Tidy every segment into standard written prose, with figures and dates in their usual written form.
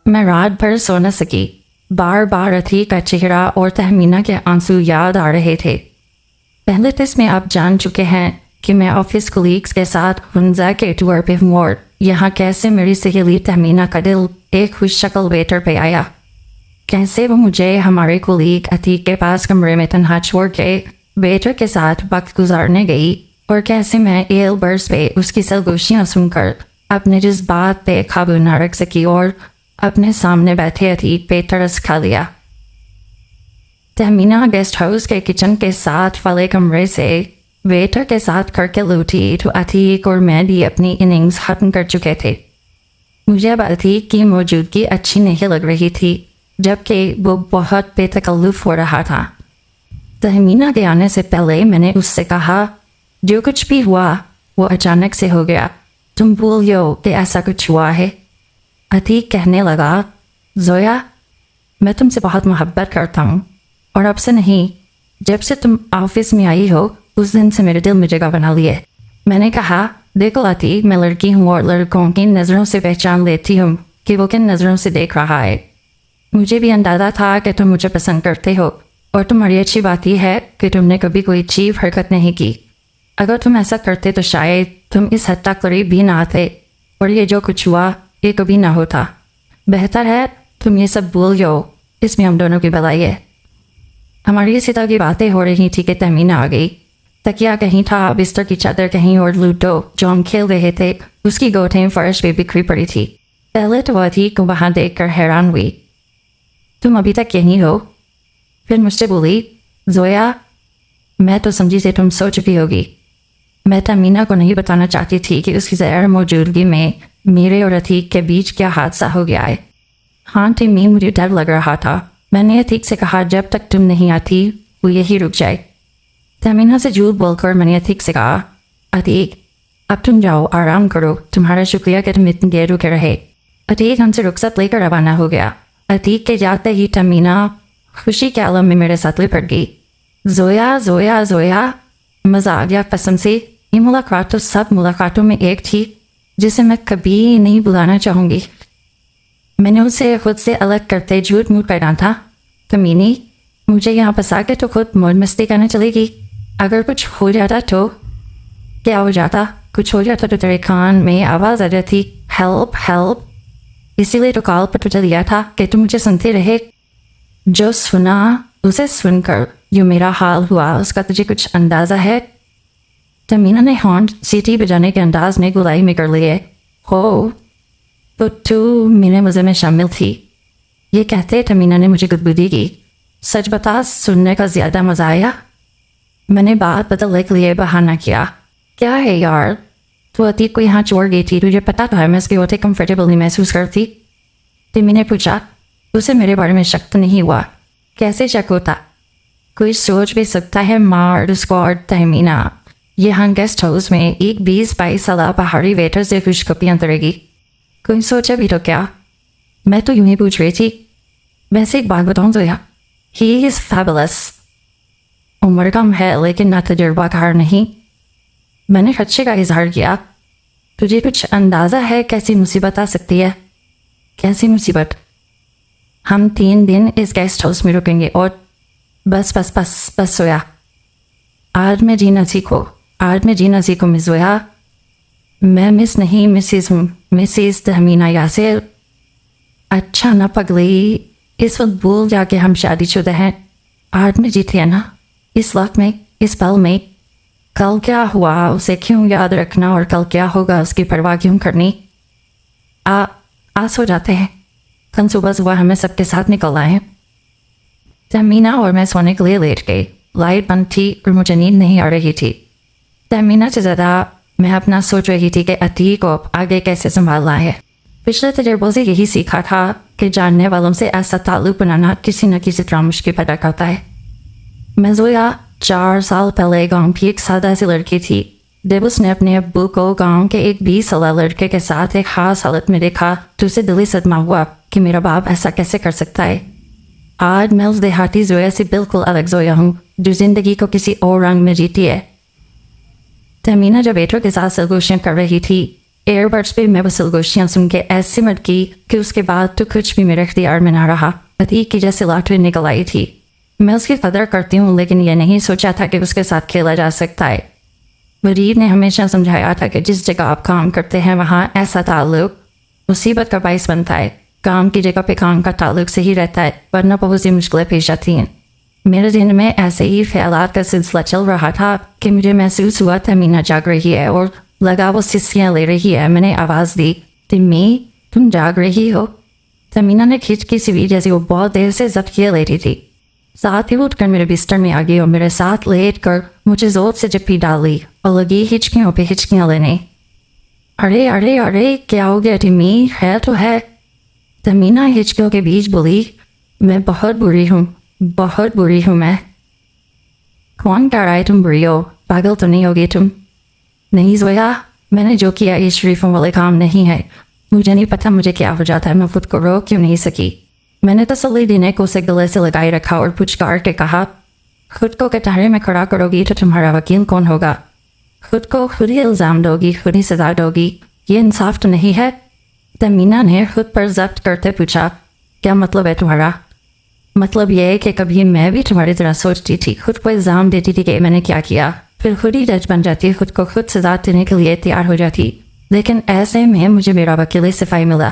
मैं रात भर सो न सकी। बार बार अतीक का चेहरा और तहमीना के आंसू याद आ रहे थे। पहले टेस्ट में आप जान चुके हैं कि मैं ऑफिस कोलीग्स के साथ हुंजा के टूर पे हूँ और यहाँ कैसे मेरी सहेली तहमीना का दिल एक खुश शक्ल वेटर पे आया। कैसे वो मुझे हमारे कोलीग अतीक के पास कमरे में तन्हा छोड़ के वेटर के साथ वक्त गुजारने गई और कैसे मैं एल बर्स पे उसकी सरगोशियाँ सुनकर अपने जज्बात पे काबू न रख सकी और अपने सामने बैठे अतीक पे तरस खा लिया। तहमीना गेस्ट हाउस के किचन के साथ वाले कमरे से वेटर के साथ करके लौटी तो अतीक और मैं भी अपनी इनिंग्स खत्म कर चुके थे। मुझे अब अतीक की मौजूदगी अच्छी नहीं लग रही थी, जबकि वो बहुत बेतकल्लुफ़ हो रहा था। तहमीना के आने से पहले मैंने उससे कहा, जो कुछ भी हुआ वो अचानक से हो गया, तुम भूल जाओ कि ऐसा कुछ हुआ है। अतीक कहने लगा, ज़ोया मैं तुमसे बहुत मोहब्बत करता हूँ और अब से नहीं, जब से तुम ऑफिस में आई हो उस दिन से मेरे दिल में जगह बना ली है। मैंने कहा, देखो अतीक, मैं लड़की हूँ और लड़कों की नज़रों से पहचान लेती हूँ कि वो किन नज़रों से देख रहा है। मुझे भी अंदाज़ा था कि तुम मुझे पसंद करते हो और तुम्हारी अच्छी बात यह है कि तुमने कभी कोई अजीब हरकत नहीं की। अगर तुम ऐसा करते तो शायद तुम इस हद तक करीब भी ना आते और ये जो कुछ हुआ ये कभी ना होता। बेहतर है तुम ये सब भूल जाओ, इसमें हम दोनों की भलाई है। हमारी इसी तरह की बातें हो रही थी कि तहमीना आ गई। तकिया कहीं था, बिस्तर की चादर कहीं और लूडो जो हम खेल रहे थे उसकी गोटें फर्श पे बिखरी पड़ी थी। पहले तो अतीक को वहाँ देख कर हैरान हुई। तुम अभी तक यहीं हो? फिर मुझसे बोली, ज़ोया मैं तो समझी से तुम सो चुकी होगी। मैं तहमीना को नहीं बताना चाहती थी कि उसकी ज़हर मौजूदगी में मेरे और अतीक के बीच क्या हादसा हो गया है। हाँ टिम्मी, मुझे डर लग रहा था। मैंने अतीक से कहा जब तक तुम नहीं आती वो यही रुक जाए। तहमीना से झूठ बोलकर मैंने अतीक से कहा, अतीक अब तुम जाओ, आराम करो, तुम्हारा शुक्रिया कि तुम इतनी देर रुके रहे। अतीक हमसे रुखसत लेकर रवाना हो गया। अतीक के जाते ही तहमीना खुशी के आलम में मेरे साथ लिपट गई। ज़ोया ज़ोया ज़ोया, मज़ा आ गया कसम से। ये मुलाकात तो सब मुलाकातों में एक थी जिसे मैं कभी नहीं भुलाना चाहूँगी। मैंने उसे खुद से अलग करते झूठ मूठ पैदा था। कमीनी, मुझे यहाँ फंसा के तो खुद मौज मस्ती करने चलेगी। अगर कुछ हो जाता तो क्या हो जाता? कुछ हो जाता तो तेरे कान में आवाज़ आ जाती, हेल्प हेल्प। इसीलिए तो कॉल पर तुझे दिया था कि तुम मुझे सुनते रहे। जो सुना उसे सुनकर जो मेरा हाल हुआ उसका तुझे कुछ अंदाज़ा है? तमीना ने हॉर्न सीटी बजाने के अंदाज में गुलाई में कर लिए। हो तो तू मेरे मज़े में शामिल थी। ये कहते तमीना ने मुझे गुदगुदी की। सच बता, सुनने का ज़्यादा मज़ा आया? मैंने बात बदलने के लिए बहाना किया। क्या है यार, तू अतीक को यहाँ छोड़ गई थी, तुझे पता तो है मैं उसके होते कंफर्टेबल नहीं महसूस करती। तिमी ने पूछा। उसे मेरे बारे में शक तो नहीं हुआ? कैसे शक होता? कोई सोच भी सकता है मार्ड स्क्वाड तहमीना यहाँ गेस्ट हाउस में एक 20-22 साल पहाड़ी वेटर से खुशखबरियाँ तरेगी। कोई सोचा भी तो क्या? मैं तो यूं ही पूछ रही थी। वैसे एक बात बताऊँ ज़ोया, ही इज़ फैबुलस। उम्र कम है लेकिन ना तजुर्बाकार नहीं। मैंने खदशे का इजहार किया। तुझे कुछ अंदाज़ा है कैसी मुसीबत आ सकती है? कैसी मुसीबत? हम 3 दिन इस गेस्ट हाउस में रुकेंगे और बस बस बस बस ज़ोया, आज मैं जीना सीखो, आज मैं जीना सीखो मिस ज़ोया। मैं मिस नहीं मिसिस हूँ, मिसिस तहमीना यासिर। अच्छा ना पगली, इस वक्त भूल जाके हम शादीशुदा हैं। आज में जीते हैं ना, इस वक्त में, इस पल में। कल क्या हुआ उसे क्यों याद रखना और कल क्या होगा उसकी परवाह क्यों करनी। आस हो जाते हैं, कल सुबह सुबह हमें सबके साथ निकल आए। तहमीना और मैं सोने के लिए लेट गई। लाइट बंद थी और मुझे नींद नहीं आ रही थी। तहमीना से ज़्यादा मैं अपना सोच रही थी कि अतीक को आगे कैसे संभालना है। पिछले तजुर्बों से यही सीखा था कि जानने वालों से ऐसा ताल्लुक़ बनाना किसी न किसी तरह मुश्किल पैदा करता है। मैं ज़ोया 4 साल पहले गाँव की एक सादा सी लड़की थी जब उसने अपने अब्बू को गाँव के एक 20 साल लड़के के साथ एक खास हालत में देखा तो उसे दिली सदमा हुआ कि मेरा बाप ऐसा कैसे कर सकता है। आज मैं उस देहाती ज़ोया से बिल्कुल अलग ज़ोया हूँ जो ज़िंदगी को किसी और रंग में जीती है। तहमीना जब वेटर के साथ सरगोशियाँ कर रही थी ایئر بڈس پہ میں وصل گوشیاں سن کے ایسے مٹکی کہ اس کے بعد تو کچھ بھی میرے اختیار میں نہ رہا. عتیق کی جیسے لاٹری نکل آئی تھی. میں اس کی قدر کرتی ہوں لیکن یہ نہیں سوچا تھا کہ اس کے ساتھ کھیلا جا سکتا ہے. ورید نے ہمیشہ سمجھایا تھا کہ جس جگہ آپ کام کرتے ہیں وہاں ایسا تعلق مصیبت کا باعث بنتا ہے. کام کی جگہ پہ کام کا تعلق صحیح رہتا ہے ورنہ بہت سی مشکلیں پیش آتی ہیں. میرے ذہن میں ایسے ہی خیالات کا سلسلہ چل رہا تھا کہ مجھے محسوس ہوا تمینہ جاگ رہی ہے اور لگا وہ سسیاں لے رہی ہے. میں نے آواز دی, تمی تم جاگ رہی ہو؟ تمینہ نے کھچکی سی ہوئی جیسے وہ بہت دیر سے ضبطیاں لے رہی تھی. ساتھ ہی اٹھ کر میرے بستر میں آ گئی اور میرے ساتھ لیٹ کر مجھے زور سے جپی ڈالی اور لگی ہچکیوں پہ ہچکیاں لینے. ارے ارے ارے کیا ہو گیا تمی, خیر تو ہے؟ تمینہ ہچکیوں کے بیچ بولی, میں بہت بری ہوں, بہت بری ہوں میں. کون کہہ رہا ہے تم بری ہو؟ پاگل تو نہیں ہوگی تم؟ نہیں زویا, میں نے جو کیا یہ شریفوں والے کام نہیں ہے. مجھے نہیں پتا مجھے کیا ہو جاتا ہے, میں خود کو روک کیوں نہیں سکی. میں نے تسلی دینے کو اسے گلے سے لگائے رکھا اور پچکار کے کہا, خود کو کٹہرے میں کھڑا کرو گی تو تمہارا وکیل کون ہوگا؟ خود کو خود ہی الزام دو گی, خود ہی سزا دو گی, یہ انصاف تو نہیں ہے. تمینہ نے خود پر ضبط کرتے پوچھا, کیا مطلب ہے تمہارا؟ مطلب یہ ہے کہ کبھی میں بھی تمہاری طرح سوچتی تھی, خود کو الزام دیتی تھی کہ میں نے کیا کیا, پھر خود ہی جج بن جاتی, خود کو خود سزا دینے کے لیے تیار ہو جاتی. لیکن ایسے میں مجھے میرا وکیل صفائی ملا.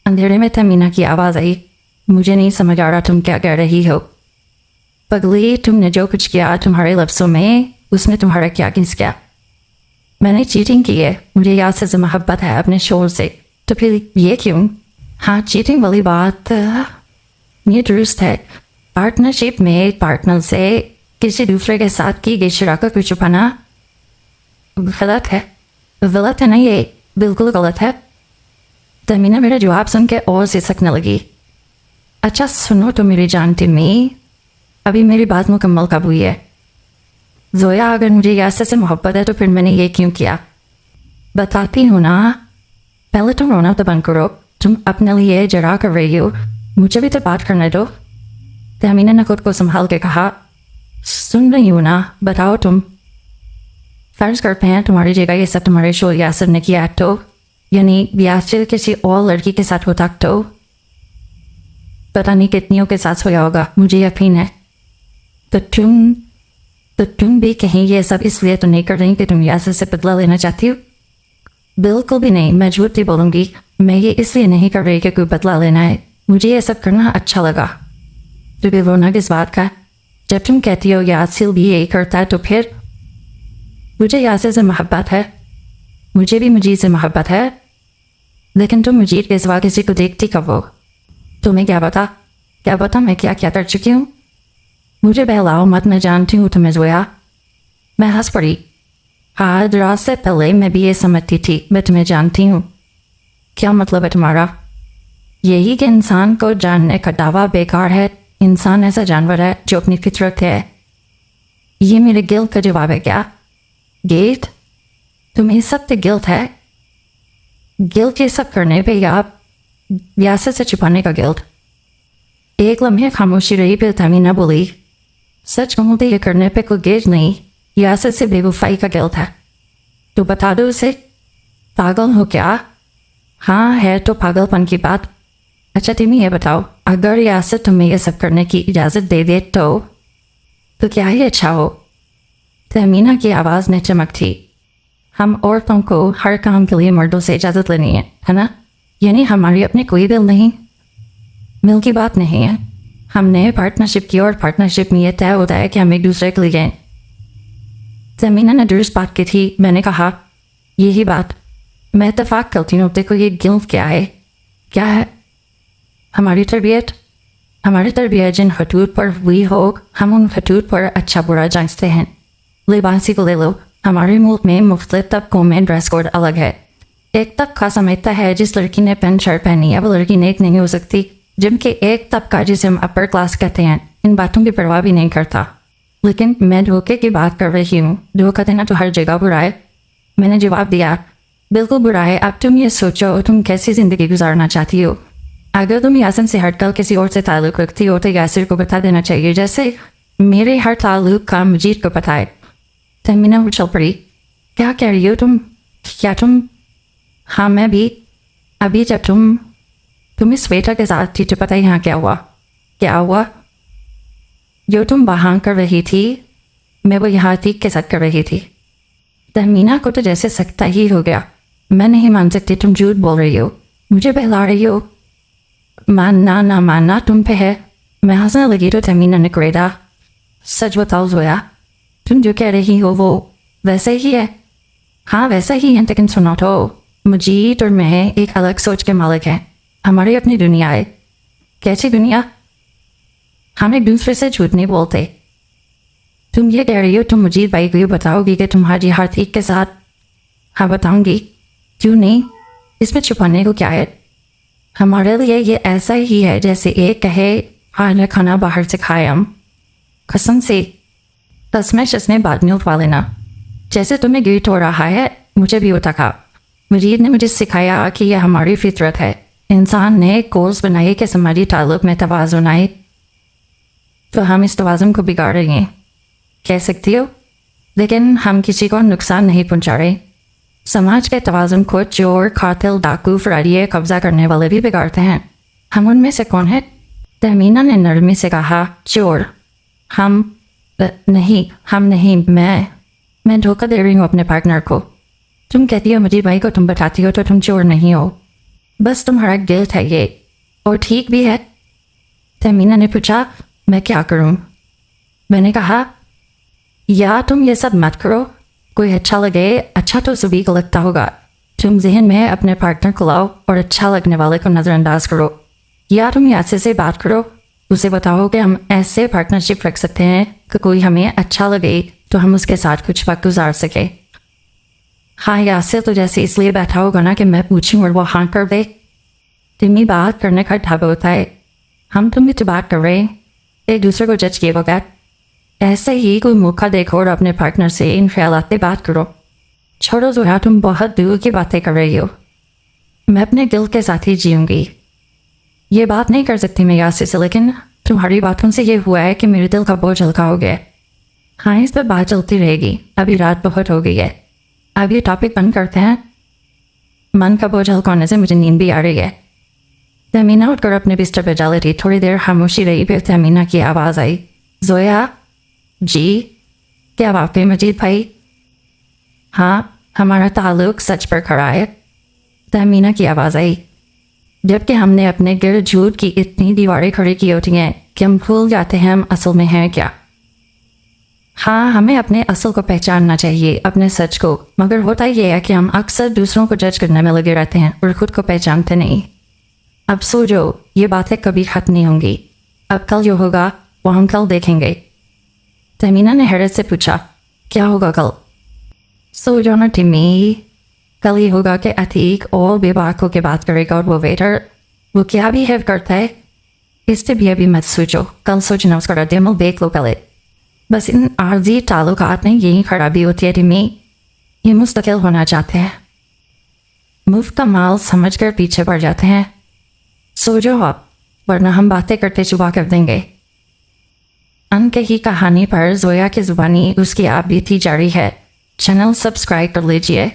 اندھیرے میں تمینہ کی آواز آئی, مجھے نہیں سمجھ آ رہا تم کیا کہہ رہی ہو. پگلی, تم نے جو کچھ کیا تمہارے لفظوں میں, اس میں تمہارا کیا کس کیا؟ میں نے چیٹنگ کی ہے, مجھے یاد سے محبت ہے اپنے شور سے, تو پھر یہ کیوں؟ ہاں چیٹنگ والی بات یہ درست ہے. پارٹنرشپ میں پارٹنر سے کسی دوسرے کے ساتھ کی گئی شراکت کو چھپانا غلط ہے. غلط ہے نا, یہ بالکل غلط ہے. تمینہ میرا جواب سن کے اور سے سکنے لگی. اچھا سنو تو میری جان تمی, ابھی میری بات مکمل کب ہوئی ہے. زویا, اگر مجھے یاسر سے محبت ہے تو پھر میں نے یہ کیوں کیا؟ بتاتی ہوں نا. پہلے تم رونا تو بند کرو, تم اپنے لیے جرا کر رہی ہو, مجھے بھی تو بات کرنے دو. تمینہ نے خود کو سنبھال کے کہا, سن رہی ہوں نا, بتاؤ تم. فرض کرتے ہیں تمہاری جگہ یہ سب تمہارے شو یاسر نے کیا تو, یعنی یاسر کسی اور لڑکی کے ساتھ ہوتا تو پتہ نہیں کتنیوں کے ساتھ ہوا ہوگا, مجھے یقین ہے. تو تم بھی کہیں یہ سب اس لیے تو نہیں کر رہی کہ تم یاسر سے بدلہ لینا چاہتی ہو؟ بالکل بھی نہیں, میں جھوٹ بھی بولوں گی. میں یہ اس لیے نہیں کر رہی کہ کوئی بدلہ لینا ہے, مجھے یہ سب کرنا اچھا لگا. تو پھر رونا کس بات کا؟ جب تم کہتی ہو یاسر بھی یہی کرتا ہے تو پھر مجھے یاسر سے محبت ہے, مجھے بھی مجید سے محبت ہے, لیکن تم مجید کے سوا کسی کو دیکھتی کب ہو؟ تمہیں کیا پتا میں کیا کیا کر چکی ہوں؟ مجھے بہلاؤ مت, میں جانتی ہوں تمہیں زویا. میں ہنس پڑی. آج رات سے پہلے میں بھی یہ سمجھتی تھی میں تمہیں جانتی ہوں. کیا مطلب ہے تمہارا؟ یہی کہ انسان کو جاننے کا دعویٰ بیکار ہے. انسان ایسا جانور ہے جو اپنی فطرت ہے. یہ میرے گلٹ کا جواب ہے کیا؟ گلٹ؟ تمہیں سب سے گلٹ ہے؟ گلٹ یہ سب کرنے پہ یا یاسر سے چھپانے کا گلٹ؟ ایک لمحے خاموشی رہی, پھر تمینہ بولی, سچ کہوں تو یہ کرنے پہ کوئی گلٹ نہیں, یاسر سے بے وفائی کا گلٹ ہے. تو بتا دو اسے. پاگل ہو کیا؟ ہاں ہے تو پاگل پن کی بات. اچھا تمہیں یہ بتاؤ, اگر یاسر تمہیں یہ سب کرنے کی اجازت دے دے تو کیا ہی اچھا ہو؟ تمینہ کی آواز میں چمک تھی. ہم عورتوں کو ہر کام کے لیے مردوں سے اجازت لینی ہے نا؟ یعنی ہماری اپنی کوئی دل نہیں, مل کی بات نہیں ہے. ہم نے پارٹنرشپ کی اور پارٹنرشپ میں یہ طے ہوتا ہے کہ ہم ایک دوسرے کے لیے گئے. تمینہ نے درست بات کی تھی. میں نے کہا, یہی بات میں اتفاق کرتی ہوں. دیکھو یہ گلٹ کیا ہے؟ ہماری تربیت جن خطوط پر ہوئی ہو, ہم ان خطوط پر اچھا برا جانچتے ہیں. لباسی کو لے لو, ہمارے ملک میں مختلف طبقوں میں ڈریس کوڈ الگ ہے. ایک طبقہ سمجھتا ہے جس لڑکی نے پینٹ شرٹ پہنی ہے وہ لڑکی نیک نہیں ہو سکتی, جبکہ ایک طبقہ جسے ہم اپر کلاس کہتے ہیں ان باتوں کی پرواہ بھی نہیں کرتا. لیکن میں دھوکے کی بات کر رہی ہوں. دھوکہ دینا تو ہر جگہ برا ہے. میں نے جواب دیا, بالکل برا ہے. اب تم یہ سوچو تم کیسی زندگی گزارنا چاہتی ہو. اگر تم یاسر سے ہٹ کر کسی اور سے تعلق رکھتی ہو تو یاسر کو بتا دینا چاہیے, جیسے میرے ہر تعلق کا مجید کو پتہ ہے. تمینہ اچھل پڑی. کیا کہہ رہی ہو تم؟ کیا تم हाँ मैं भी। अभी जब तुम इस वेटर के साथ थी तो पता ही यहाँ क्या हुआ? क्या हुआ? जो तुम वहाँ कर रही थी मैं वो यहाँ अतीक के साथ कर रही थी। तहमीना को तो जैसे सकता ही हो गया। मैं नहीं मान सकती, तुम झूठ बोल रही हो, मुझे बहला रही हो। मानना ना मानना तुम पे है। मैं हंसने लगी तो तहमीना ने कहा, सच बताओ जोया, तुम जो कह रही हो वो वैसे ही है? हाँ वैसा ही है, लेकिन सुनो तो, मुजीद और मैं एक अलग सोच के मालिक हैं। हमारी अपनी दुनिया है। कैसी दुनिया? हम एक दूसरे से झूठ नहीं बोलते। तुम ये कह रही हो तुम मुजीद भाई को बताओगी कि तुम्हारी हार्दिक के साथ? हाँ बताऊंगी, क्यों नहीं, इसमें छुपाने को क्या है? हमारे लिए ये ऐसा ही है जैसे एक कहे आज खाना बाहर से खाए हम। कसम से तस्मैश इसने बात नहीं उठवा लेना। जैसे तुम्हें गिल्ट हो रहा है मुझे भी होता था। मुजीद ने मुझे सिखाया कि यह हमारी फितरत है। इंसान ने कोर्स बनाए कि समाजी ताल्लुक में तवाज़ुन आए, तो हम इस तवाज़ुन को बिगाड़ रहे हैं, कह सकती हो। लेकिन हम किसी को नुकसान नहीं पहुंचा रहे। समाज के तवाज़ुन को चोर, कातिल, डाकू, फरारिये, कब्जा करने वाले भी बिगाड़ते हैं। हम उनमें से कौन है? तहमीना ने नरमी से कहा, चोर हम नहीं, मैं धोखा दे रही हूँ अपने पार्टनर को। तुम कहती हो मुझे भाई को तुम बताती हो तो तुम चोर नहीं हो, बस तुम्हारा गिल्ट है ये, और ठीक भी है। तहमीना ने पूछा, मैं क्या करूँ? मैंने कहा, या तुम ये सब मत करो, कोई अच्छा लगे, अच्छा तो सभी को लगता होगा। तुम जहन में अपने पार्टनर को लाओ और अच्छा लगने वाले को नज़रअंदाज करो। या तुम यासे से बात करो, उसे बताओ कि हम ऐसे पार्टनरशिप रख सकते हैं कि कोई हमें अच्छा लगे तो हम उसके साथ कुछ वक्त गुजार सके। हाँ यासे तो जैसे इसलिए बैठा होगा ना कि मैं पूछूं और वो हाँ कर दे। तुम्हें बात करने का ढाबा होता है, हम तुम भी तो बात कर रहे हैं, एक दूसरे को जज किए बगैर। ऐसे ही कोई मौका देखो और अपने पार्टनर से इन ख्यालात पे बात करो। छोड़ो जोया, तुम बहुत दूर की बातें कर रही हो। मैं अपने दिल के साथ ही जीऊँगी। ये बात नहीं कर सकती मैं यासे से, लेकिन तुम्हारी बातों से ये हुआ है कि मेरे दिल का बोझ हल्का हो गया। हाँ इस पर बात चलती रहेगी, अभी रात बहुत हो गई है। अब ये टॉपिक बंद करते हैं। मन का बोझ हल्का होने से मुझे नींद भी आ रही है। तहमीना उठकर अपने बिस्तर पर जा रही। थोड़ी देर खामोशी रही, फिर तहमीना की आवाज़ आई, जोया जी, क्या वाकई मजीद भाई? हाँ हमारा ताल्लुक सच पर खड़ा है, तहमीना की आवाज़ आई। जबकि हमने अपने गिर्द झूठ की इतनी दीवारें खड़ी की होती हैं कि हम भूल जाते हैं हम असल में हैं क्या। हाँ हमें अपने असल को पहचानना चाहिए, अपने सच को, मगर होता ये है कि हम अक्सर दूसरों को जज करने में लगे रहते हैं और खुद को पहचानते नहीं। अब सो जाओ, ये बातें कभी खत्म नहीं होंगी। अब कल जो होगा वो हम कल देखेंगे। तहमीना ने हैरत से पूछा, क्या होगा कल? सो जाओ ना टिम्मी, कल ये होगा कि अतीक और बेबाक होकर बात करेगा और वो वेटर वो क्या बिहेव करता है इस पे भी अभी मत सोचो, कल सोचना उसका रद्द-ए-अमल देख लो पहले। बस इन आर्जी ताल्लुकात में यही खराबी होती है टिम्मी, ये मुस्तकिल होना चाहते हैं, मुफ्त का माल समझ कर पीछे पड़ जाते हैं। सो जाओ आप, वरना हम बातें करते चुबा कर देंगे। अनकही कहानी पर जोया की जुबानी उसकी आप बीती जारी है। चैनल सब्सक्राइब कर लीजिए।